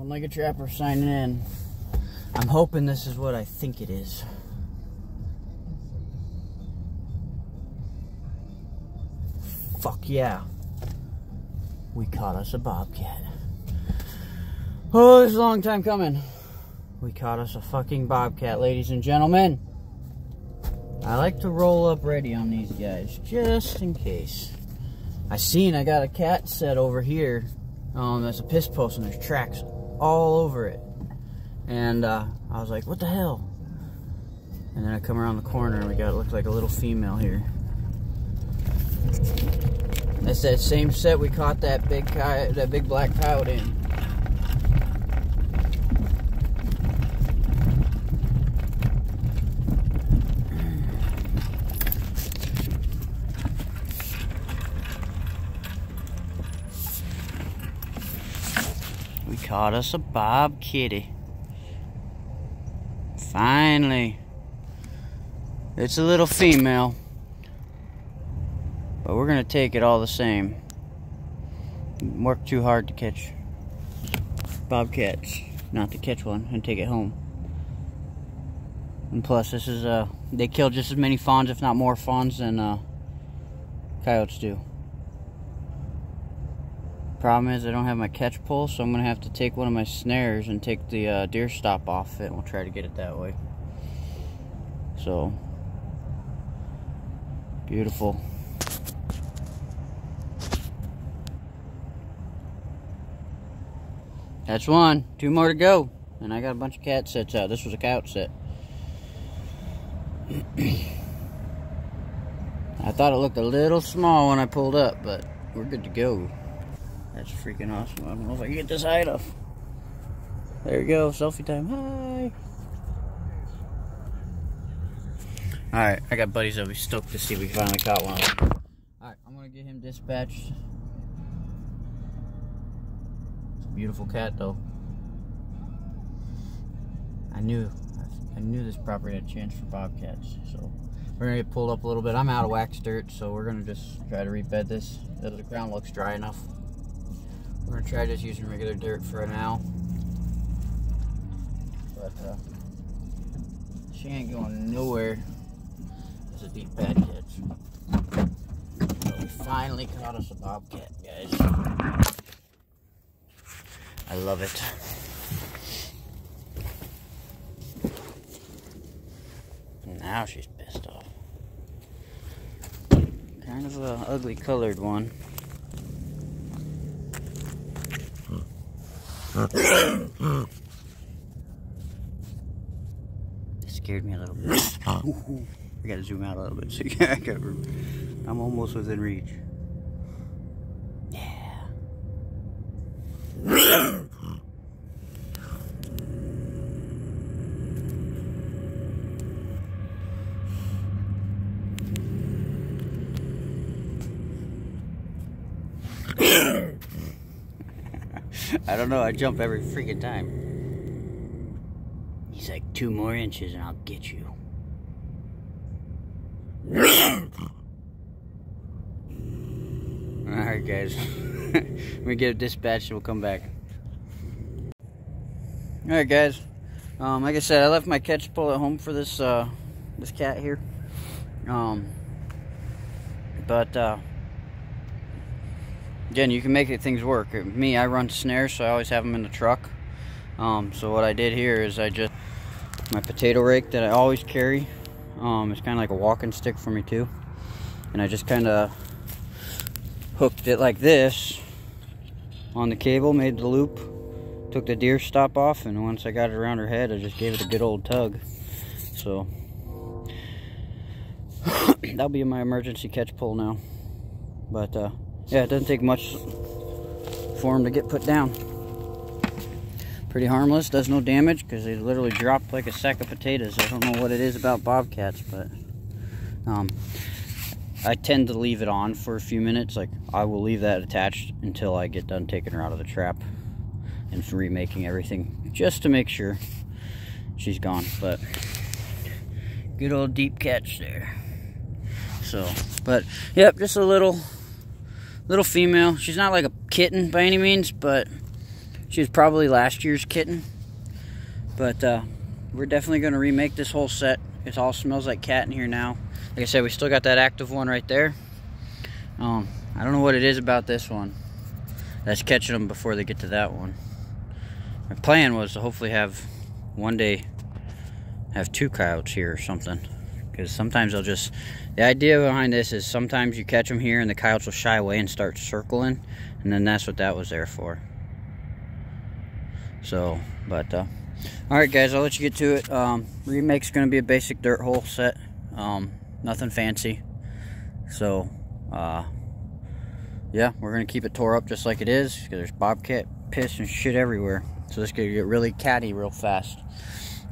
One Legged Trapper signing in. I'm hoping this is what I think it is. Fuck yeah. We caught us a bobcat. Oh, this is a long time coming. We caught us a fucking bobcat, ladies and gentlemen. I like to roll up ready on these guys, just in case. I got a cat set over here. That's a piss post and there's tracks all over it. And I was like, what the hell? And then I come around the corner and we got it looked like a little female here. That's that same set we caught that big black coyote in. We caught us a bob kitty. Finally. It's a little female. But we're gonna take it all the same. Work too hard to catch bobcats. Not to catch one and take it home. And plus this is they kill just as many fawns, if not more fawns than coyotes do. Problem is I don't have my catch pole, so I'm gonna have to take one of my snares and take the deer stop off it, and we'll try to get it that way. So beautiful. That's one. 2 more to go. And I got a bunch of cat sets out. This was a coyote set. I thought it looked a little small when I pulled up, but we're good to go. That's freaking awesome. I don't know if I can get this high enough. There you go. Selfie time. Hi. Alright, I got buddies that'll be stoked to see we finally caught one. Alright, I'm going to get him dispatched. Beautiful cat though. I knew this property had a chance for bobcats, so we're gonna get pulled up a little bit. I'm out of wax dirt, so we're gonna just try to rebed this. The ground looks dry enough. We're gonna try just using regular dirt for now, but she ain't going nowhere. It's a deep bad catch. So we finally caught us a bobcat, guys. I love it. Now she's pissed off. Kind of a ugly colored one. It scared me a little bit. I gotta zoom out a little bit so I'm almost within reach. I don't know, I jump every freaking time. He's like 2 more inches and I'll get you. Alright guys, let me get it dispatched and we'll come back. Alright guys, like I said, I left my catch pole at home for this this cat here. Again, you can make things work. Me, I run snares, so I always have them in the truck. So what I did here is my potato rake that I always carry. It's kind of like a walking stick for me too. And I just kind of hooked it like this on the cable, made the loop, took the deer stop off, and once I got it around her head, I just gave it a good old tug. So that'll be my emergency catch pole now. But yeah, it doesn't take much for them to get put down. Pretty harmless, does no damage because they literally drop like a sack of potatoes. I don't know what it is about bobcats, but I tend to leave it on for a few minutes. Like, I will leave that attached until I get done taking her out of the trap and remaking everything, just to make sure she's gone. But good old deep catch there. So, but yep, just a little female. She's not like a kitten by any means, but She was probably last year's kitten. But we're definitely going to remake this whole set. It all smells like cat in here now. Like I said, we still got that active one right there. I don't know what it is about this one that's catching them before they get to that one. My plan was to hopefully have one day have 2 coyotes here or something, because sometimes they'll just, the idea behind this is sometimes you catch them here and the coyotes will shy away and start circling, and then that's what that was there for. So, but alright guys, I'll let you get to it. Remake's going to be a basic dirt hole set, nothing fancy. So yeah, we're going to keep it tore up just like it is, because there's bobcat piss and shit everywhere. So this could get really catty real fast.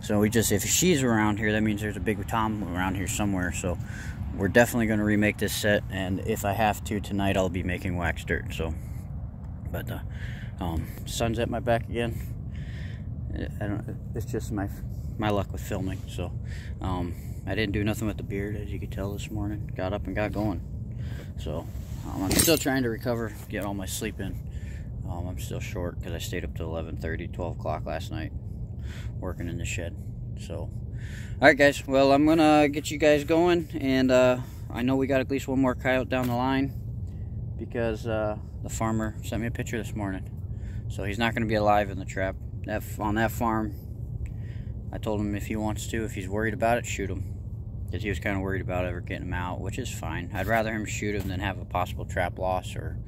So we just, if she's around here, that means there's a big Tom around here somewhere. So we're definitely going to remake this set, and if I have to tonight, I'll be making wax dirt. So, but sun's at my back again. I don't. It's just my luck with filming. So I didn't do nothing with the beard, as you could tell this morning. Got up and got going. So I'm still trying to recover, get all my sleep in. I'm still short because I stayed up till 11:30, 12 o'clock last night working in the shed. So alright guys, well, I'm gonna get you guys going, and I know we got at least one more coyote down the line, because the farmer sent me a picture this morning. So he's not gonna be alive in the trap. On that farm, I told him if he wants to, if he's worried about it, shoot him, because he was kind of worried about ever getting him out, which is fine. I'd rather him shoot him than have a possible trap loss or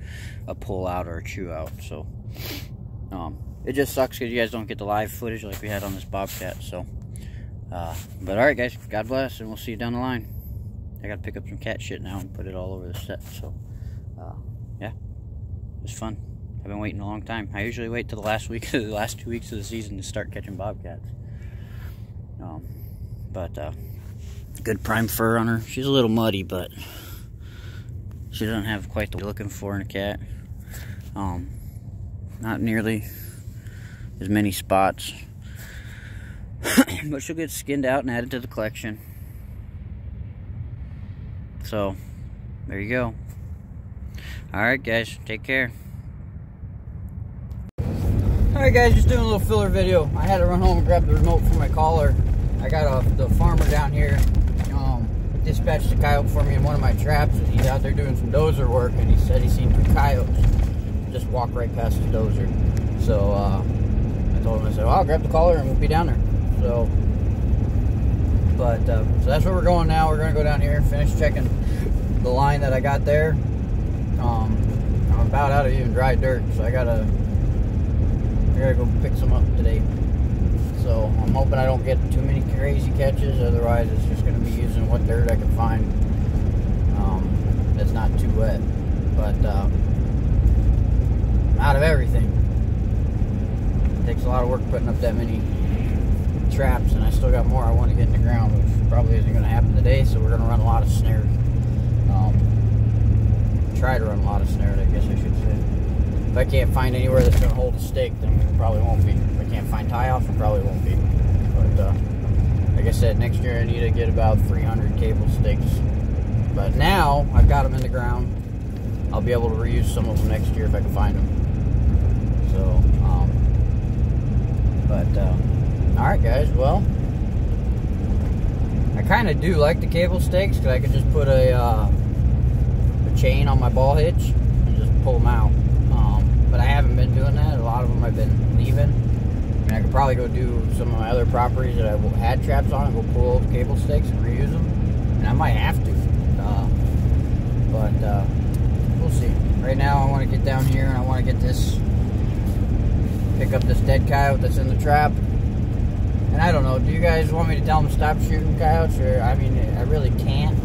a pull out or a chew out. So it just sucks because you guys don't get the live footage like we had on this bobcat. So but alright guys, God bless, and we'll see you down the line. I gotta pick up some cat shit now and put it all over the set. So yeah, it was fun. I've been waiting a long time. I usually wait till the last 2 weeks of the season to start catching bobcats. Good prime fur on her. She's a little muddy, but she doesn't have quite the looking for in a cat. Not nearly as many spots, but she'll get skinned out and added to the collection. So there you go. Alright guys, take care. Alright guys, just doing a little filler video. I had to run home and grab the remote for my collar. I got the farmer down here dispatched a coyote for me in one of my traps, and he's out there doing some dozer work, and he said he seen 2 coyotes just walk right past his dozer. So I told him, I said, well, I'll grab the collar and we'll be down there. So so that's where we're going now. We're gonna go down here and finish checking the line that I got there. I'm about out of even dry dirt, so I gotta go pick some up today. So I'm hoping I don't get too many crazy catches. Otherwise, it's just going to be using what dirt I can find that's not too wet. But out of everything, it takes a lot of work putting up that many traps, and I still got more I want to get in the ground, which probably isn't going to happen today. So we're going to run a lot of snares. Try to run a lot of snares, I guess I should say. If I can't find anywhere that's going to hold a stake, then we probably won't be. If I can't find tie-offs, we probably won't be. But like I said, next year I need to get about 300 cable stakes. But now I've got them in the ground. I'll be able to reuse some of them next year if I can find them. So, alright guys, well, I kind of do like the cable stakes, because I can just put a chain on my ball hitch and just pull them out. But I haven't been doing that. A lot of them I've been leaving. I mean, I could probably go do some of my other properties that I had traps on and go pull old cable stakes and reuse them. And I might have to. But we'll see. Right now I want to get down here and I want to get this, pick up this dead coyote that's in the trap. And I don't know, do you guys want me to tell them to stop shooting coyotes? Or, I mean, I really can't.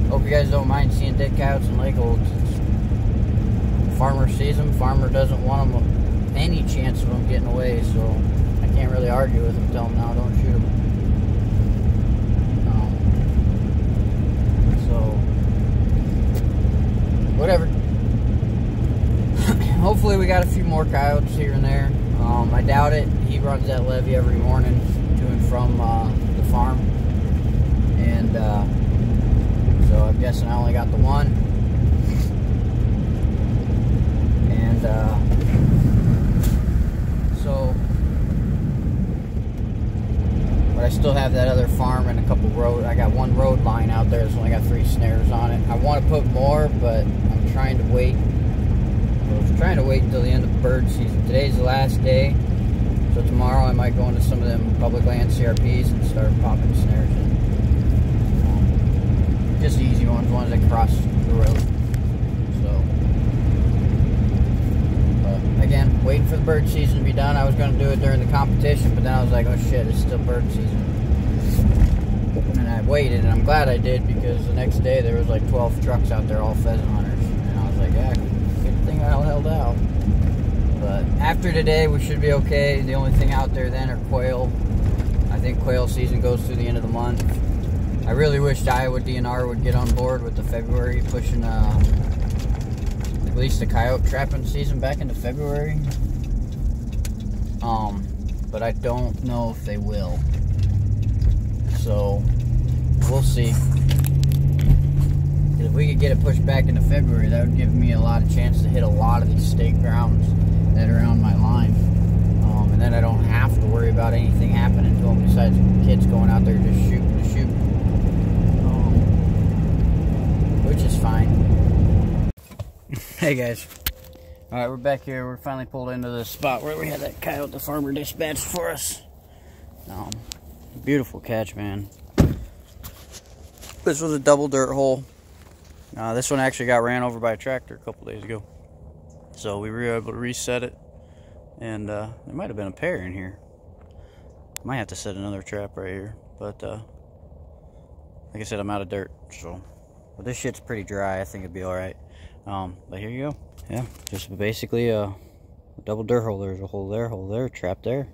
Hope you guys don't mind seeing dead coyotes in lake holds. Farmer sees them. Farmer doesn't want them any chance of them getting away, so I can't really argue with him. Tell him, no, don't shoot them. So whatever. Hopefully we got a few more coyotes here and there. I doubt it. He runs that levee every morning to and from the farm, and so I'm guessing I only got the one. So, but I still have that other farm and a couple road. I got one road line out there that's only got 3 snares on it. I want to put more, but I'm trying to wait. I was trying to wait until the end of bird season. Today's the last day, so tomorrow I might go into some of them public land CRPs and start popping snares in. Just the easy ones that cross the road. So, but again, waiting for the bird season to be done. I was going to do it during the competition, but then I was like, oh shit, it's still bird season. And I waited, and I'm glad I did, because the next day there was like 12 trucks out there, all pheasant hunters. And I was like, yeah, good thing I held out. But after today, we should be okay. The only thing out there then are quail. I think quail season goes through the end of the month. I really wished Iowa DNR would get on board with the February, pushing at least the coyote trapping season back into February. But I don't know if they will. So, we'll see. If we could get it pushed back into February, that would give me a lot of chance to hit a lot of these stake grounds that are on my line. And then I don't have to worry about anything happening to them besides kids going out there just shooting to shoot. Which is fine. Hey guys. Alright, we're back here. We're finally pulled into the spot where we had that coyote the farmer dispatched for us. Beautiful catch, man. This was a double dirt hole. This one actually got ran over by a tractor a couple days ago. So we were able to reset it. And there might have been a pair in here. Might have to set another trap right here. But like I said, I'm out of dirt. So, but this shit's pretty dry. I think it'd be alright. But here you go. Yeah, just basically a double dirt hole. There's a hole there, trap there.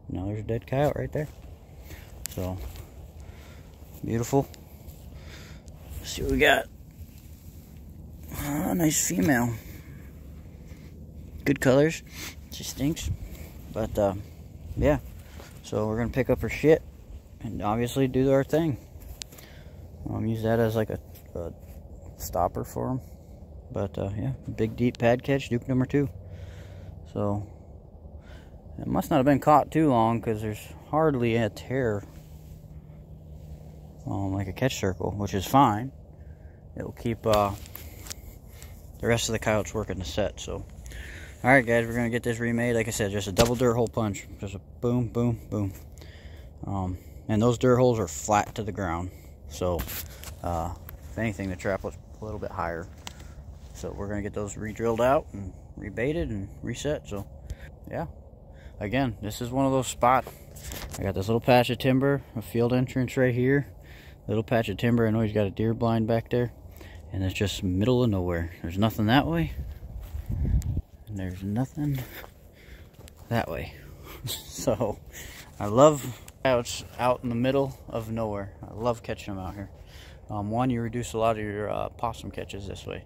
Now there's a dead coyote right there. So, beautiful. Let's see what we got. Nice female. Good colors. She stinks. But, yeah. So we're going to pick up her shit and obviously do our thing. Use that as like a stopper for them. But, yeah, big deep pad catch, Duke number 2. So, it must not have been caught too long because there's hardly a tear. Like a catch circle, which is fine. It will keep the rest of the coyotes working the set. So, alright guys, we're going to get this remade. Like I said, just a double dirt hole punch. Just a boom, boom, boom. And those dirt holes are flat to the ground. So, if anything, the trap was a little bit higher. So we're going to get those re-drilled out and rebaited and reset. So, yeah. Again, this is one of those spots. I got this little patch of timber, a field entrance right here. Little patch of timber. I know he's got a deer blind back there. And it's just middle of nowhere. There's nothing that way. And there's nothing that way. So, I love coyotes out in the middle of nowhere. I love catching them out here. One, you reduce a lot of your possum catches this way.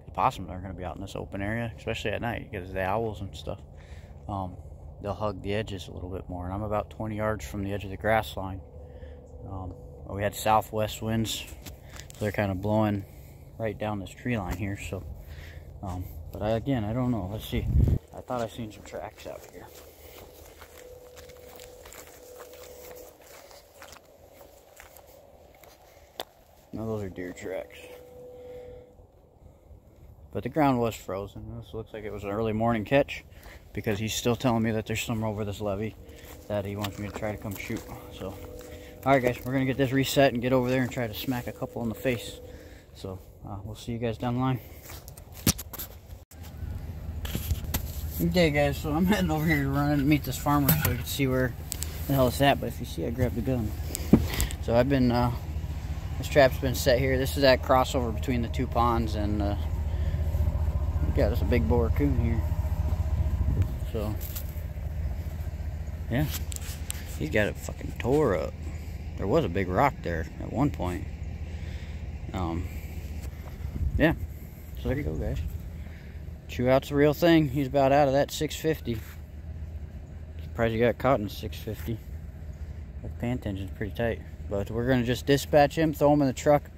The possums aren't going to be out in this open area, especially at night, because the owls and stuff. They'll hug the edges a little bit more. And I'm about 20 yards from the edge of the grass line. We had southwest winds, so they're kind of blowing right down this tree line here. So, but again, I don't know. Let's see. I thought I seen some tracks out here. No, those are deer tracks. But the ground was frozen. This looks like it was an early morning catch, because he's still telling me that there's some over this levee that he wants me to try to come shoot. So, alright guys, we're going to get this reset and get over there and try to smack a couple in the face. So, we'll see you guys down the line. Okay guys, so I'm heading over here to run and meet this farmer so I can see where the hell it's at. But if you see, I grabbed the gun. So I've been, this trap's been set here. This is that crossover between the two ponds, and we got us a big boar coon here. So, yeah, he's got it fucking tore up. There was a big rock there at one point. Yeah, so there you go guys. Chew out's the real thing. He's about out of that 650. Surprised he got caught in 650. That pan tension's pretty tight. But we're gonna just dispatch him, throw him in the truck,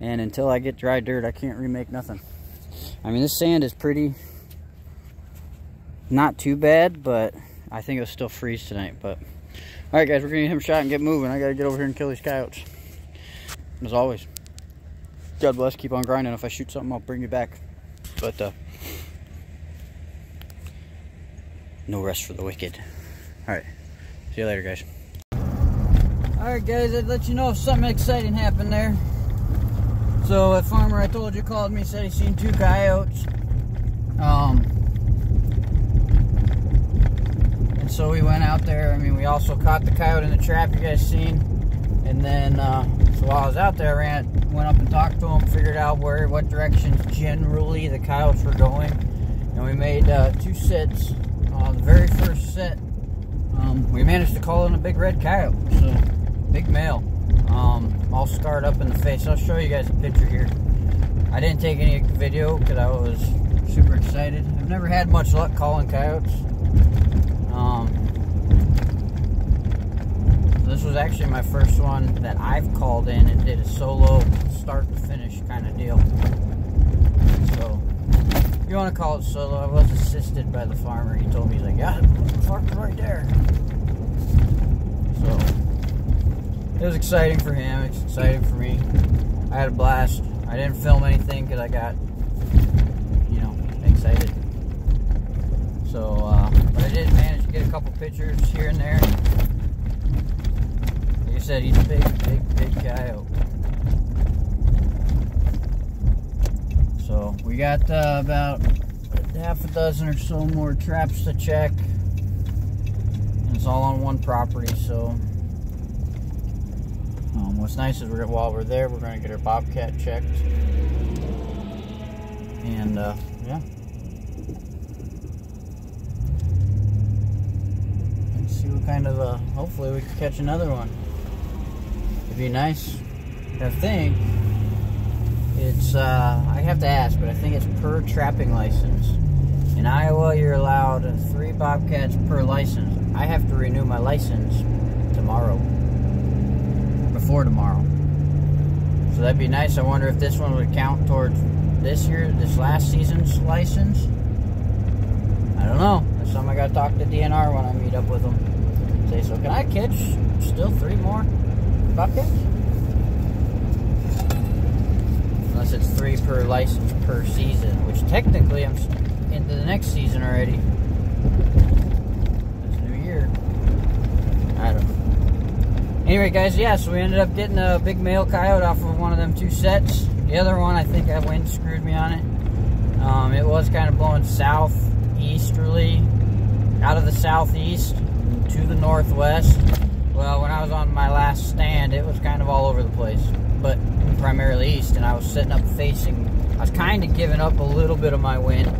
and until I get dry dirt, I can't remake nothing. I mean, this sand is pretty, not too bad, but I think it'll still freeze tonight, but all right, guys, we're gonna give him a shot and get moving. I gotta get over here and kill these coyotes. As always, God bless. Keep on grinding. If I shoot something, I'll bring you back. But no rest for the wicked. All right, see you later, guys. All right, guys, I'd let you know if something exciting happened there. So that farmer I told you called me, said he seen 2 coyotes. And so we went out there. I mean, we also caught the coyote in the trap you guys seen. And then, so while I was out there, I went up and talked to him, figured out what directions generally the coyotes were going. And we made 2 sets. The very first set, we managed to call in a big red coyote. So, big male. All scarred up in the face. I'll show you guys a picture here. I didn't take any video because I was super excited. I've never had much luck calling coyotes. This was actually my first one that I've called in and did a solo start to finish kind of deal. So, if you want to call it solo, I was assisted by the farmer. He told me, he's like, yeah, the farmer's right there. So, it was exciting for him. It's exciting for me. I had a blast. I didn't film anything because I got, you know, excited. So, but I did manage to get a couple pictures here and there. Like I said, he's a big coyote. So, we got about half a dozen or so more traps to check. And it's all on one property, so what's nice is while we're there, we're going to get our bobcat checked. And, yeah. Let's see what kind of, hopefully we can catch another one. It'd be nice. I think it's, I have to ask, but I think it's per trapping license. In Iowa, you're allowed 3 bobcats per license. I have to renew my license tomorrow. Before tomorrow. So that'd be nice. I wonder if this one would count towards this last season's license. I don't know. That's something I gotta talk to DNR when I meet up with them. Say, so can I catch still 3 more bobcats? Unless it's 3 per license per season, which technically I'm into the next season already. It's New Year. I don't know. Anyway, guys, yeah, so we ended up getting a big male coyote off of one of them 2 sets. The other one, I think that wind screwed me on it. It was kind of blowing southeasterly, out of the southeast to the northwest. Well, when I was on my last stand, it was kind of all over the place, but primarily east, and I was sitting up facing, I was kind of giving up a little bit of my wind,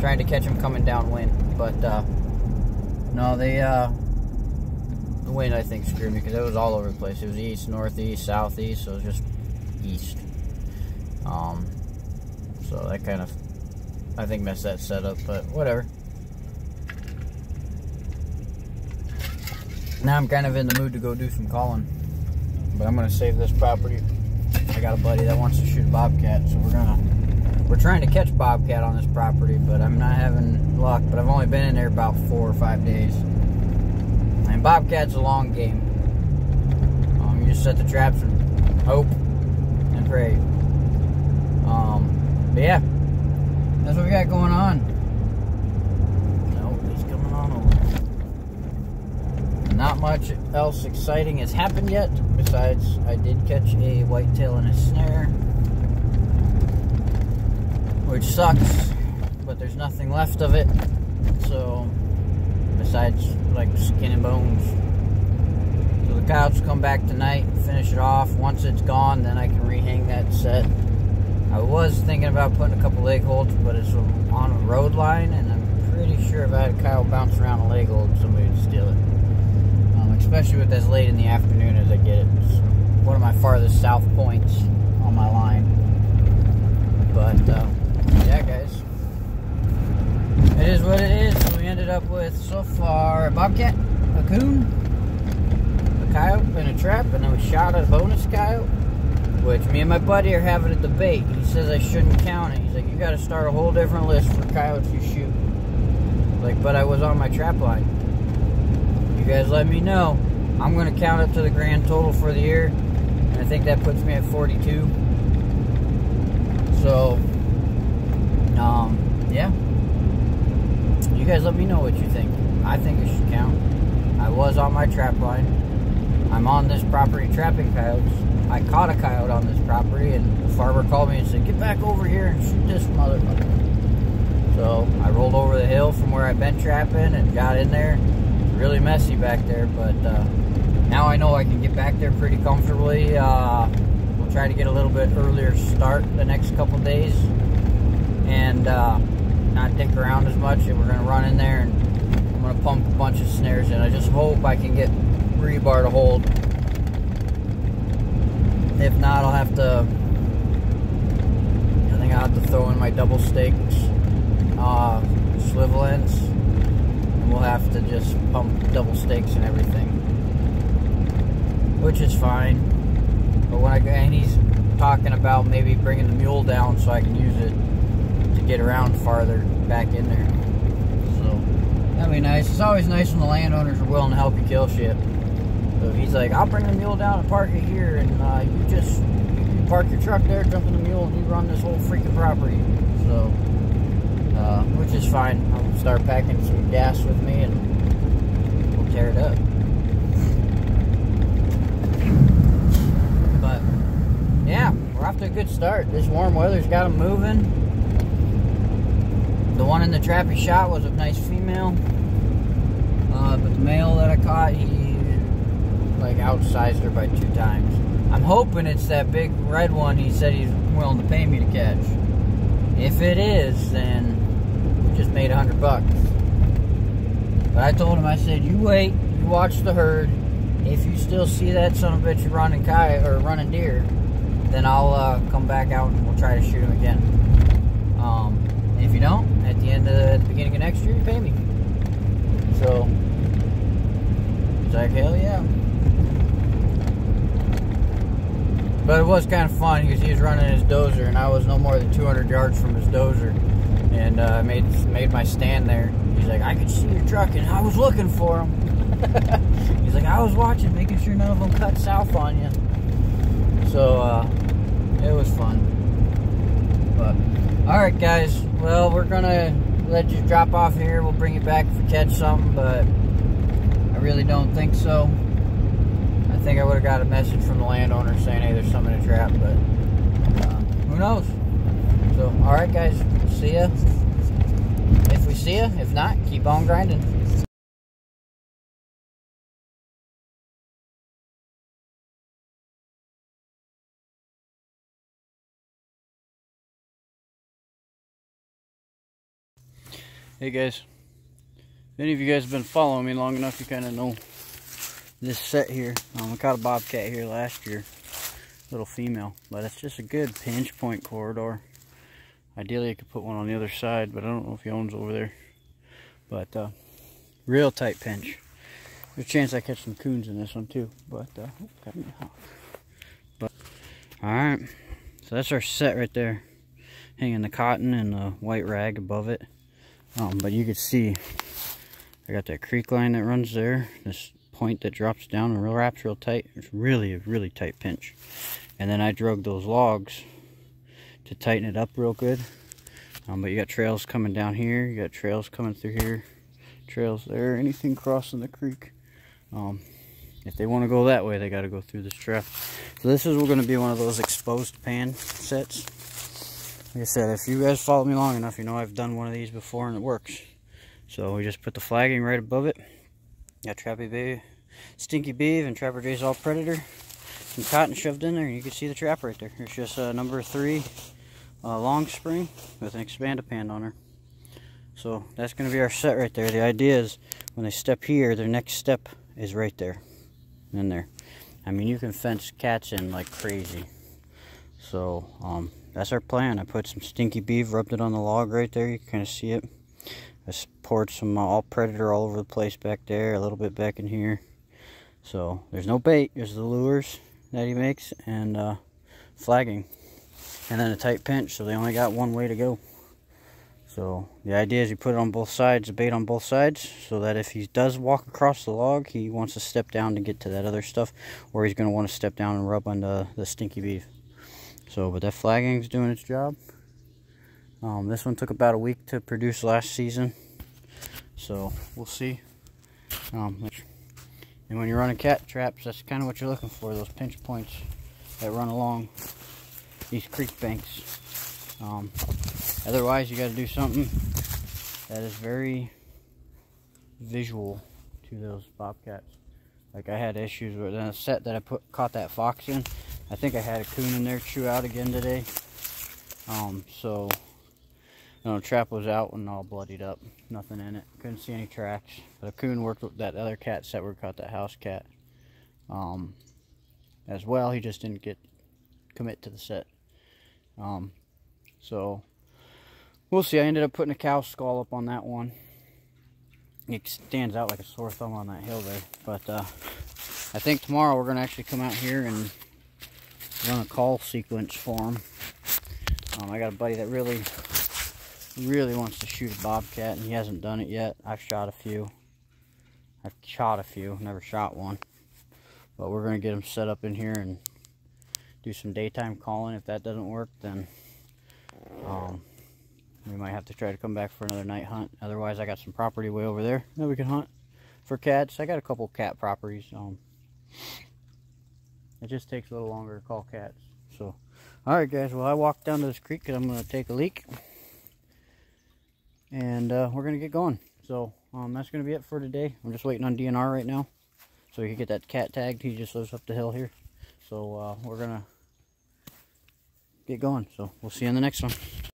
trying to catch them coming downwind, but no, the wind, I think, screwed me because it was all over the place. It was east, northeast, southeast, so it was just east. So that kind of, I think, messed that setup, but whatever. Now I'm kind of in the mood to go do some calling, but I'm going to save this property. I got a buddy that wants to shoot a bobcat, so we're trying to catch bobcat on this property, but I'm not having luck. But I've only been in there about 4 or 5 days. And bobcat's a long game. You just set the traps and hope and pray. But yeah, that's what we got going on. Nope, he's coming on over. Not much else exciting has happened yet. Besides, I did catch a whitetail in a snare, which sucks, but there's nothing left of it. So, besides like skin and bones. So the coyotes come back tonight and finish it off. Once it's gone, then I can rehang that set. I was thinking about putting a couple leg holds, but it's on a road line, and I'm pretty sure if I had a coyote bounce around a leg hold, somebody would steal it. Especially with as late in the afternoon as I get it. It's one of my farthest south points on my line. But yeah, guys, it is what it is. We ended up with so far a bobcat, a coon, a coyote in a trap, and then we shot at a bonus coyote, which me and my buddy are having a debate. He says I shouldn't count it. He's like, you got to start a whole different list for coyotes you shoot. Like, but I was on my trap line. guys let me know. I'm going to count up to the grand total for the year. And I think that puts me at 42. So, yeah. You guys let me know what you think. I think it should count. I was on my trap line. I'm on this property trapping coyotes. I caught a coyote on this property, and the farmer called me and said, get back over here and shoot this motherfucker. So I rolled over the hill from where I've been trapping and got in there. Really messy back there, but now I know I can get back there pretty comfortably. We'll try to get a little bit earlier start the next couple days and not dick around as much, and we're going to run in there and I'm going to pump a bunch of snares in. I just hope I can get rebar to hold. If not, I'll have to, I think I'll have to throw in my double stakes, swivel ends, and we'll have to just pump double stakes and everything, which is fine. But when and he's talking about maybe bringing the mule down so I can use it to get around farther back in there. So that'd be nice. It's always nice when the landowners are willing to help you kill shit. So he's like, I'll bring the mule down and park it here, and you park your truck there, jump in the mule, and you run this whole freaking property. So, which is fine. I'll start packing some gas with me, and we'll tear it up. But, yeah, we're off to a good start. This warm weather's got them moving. The one in the trap he shot was a nice female. But the male that I caught, he like outsized her by 2 times. I'm hoping it's that big red one he said he's willing to pay me to catch. If it is, then we just made $100 bucks. But I told him, I said, you wait, you watch the herd. If you still see that son of a bitch running running deer, then I'll come back out and we'll try to shoot him again. And if you don't, at the beginning of next year, you pay me. So it's like, hell yeah. But it was kind of fun because he was running his dozer and I was no more than 200 yards from his dozer, and I made my stand there. He's like, I could see your truck and I was looking for him. He's like, I was watching, making sure none of them cut south on you. So it was fun. But alright guys, well, we're gonna let you drop off here. We'll bring you back if we catch something, but I really don't think so. I think I would have got a message from the landowner saying, hey, there's something to trap, but who knows? So, alright guys, see ya. If we see ya, if not, keep on grinding. Hey guys, if any of you guys have been following me long enough, you kind of know this set here. I caught a bobcat here last year, little female, but it's just a good pinch point corridor. Ideally I could put one on the other side, but I don't know if he owns over there. But real tight pinch. There's a chance I catch some coons in this one too, but alright, so that's our set right there, hanging the cotton and the white rag above it. But you can see I got that creek line that runs there, this point that drops down and wraps real tight. It's really a really tight pinch. And then I drug those logs to tighten it up real good. But you got trails coming down here, you got trails coming through here, trails there, anything crossing the creek. If they want to go that way, they got to go through this trap. So this is going to be one of those exposed pan sets. Like I said, if you guys follow me long enough, you know I've done one of these before and it works. So we just put the flagging right above it. Got Trappy Bay, Stinky Beeve, and Trapper Jay's All Predator. Some cotton shoved in there, and you can see the trap right there. It's just a number 3 long spring with an expanded pan on her. So that's going to be our set right there. The idea is when they step here, their next step is right there. In there. I mean, you can fence cats in like crazy. So that's our plan. I put some Stinky Beeve, rubbed it on the log right there. You can kind of see it. I poured some All Predator all over the place back there, a little bit back in here. So there's no bait, there's the lures that he makes, and flagging. And then a tight pinch, so they only got one way to go. So the idea is you put it on both sides, the bait on both sides, so that if he does walk across the log, he wants to step down to get to that other stuff, or he's going to want to step down and rub on the stinky beef. So, but that flagging's doing its job. This one took about a week to produce last season, so we'll see. And when you're running cat traps, that's kind of what you're looking for, those pinch points that run along these creek banks. Otherwise, you got to do something that is very visual to those bobcats. Like I had issues with a set that I caught that fox in. I think I had a coon in there chew out again today. So you know, the trap was out and all bloodied up, nothing in it. Couldn't see any tracks. But a coon worked with that other cat set where we caught that house cat as well. He just didn't commit to the set. So we'll see. I ended up putting a cow skull up on that one. It stands out like a sore thumb on that hill there. But I think tomorrow we're going to actually come out here and run a call sequence for him. I got a buddy that really wants to shoot a bobcat, and he hasn't done it yet. I've shot a few, never shot one. But we're going to get him set up in here and do some daytime calling. If that doesn't work, then we might have to try to come back for another night hunt. Otherwise, I got some property way over there that we can hunt for cats. I got a couple cat properties. It just takes a little longer to call cats. So, alright guys, well I walked down to this creek because I'm going to take a leak. And we're going to get going. So, that's going to be it for today. I'm just waiting on DNR right now, so he can get that cat tagged. He just lives up the hill here. So, we're going to get going. So, we'll see you in the next one.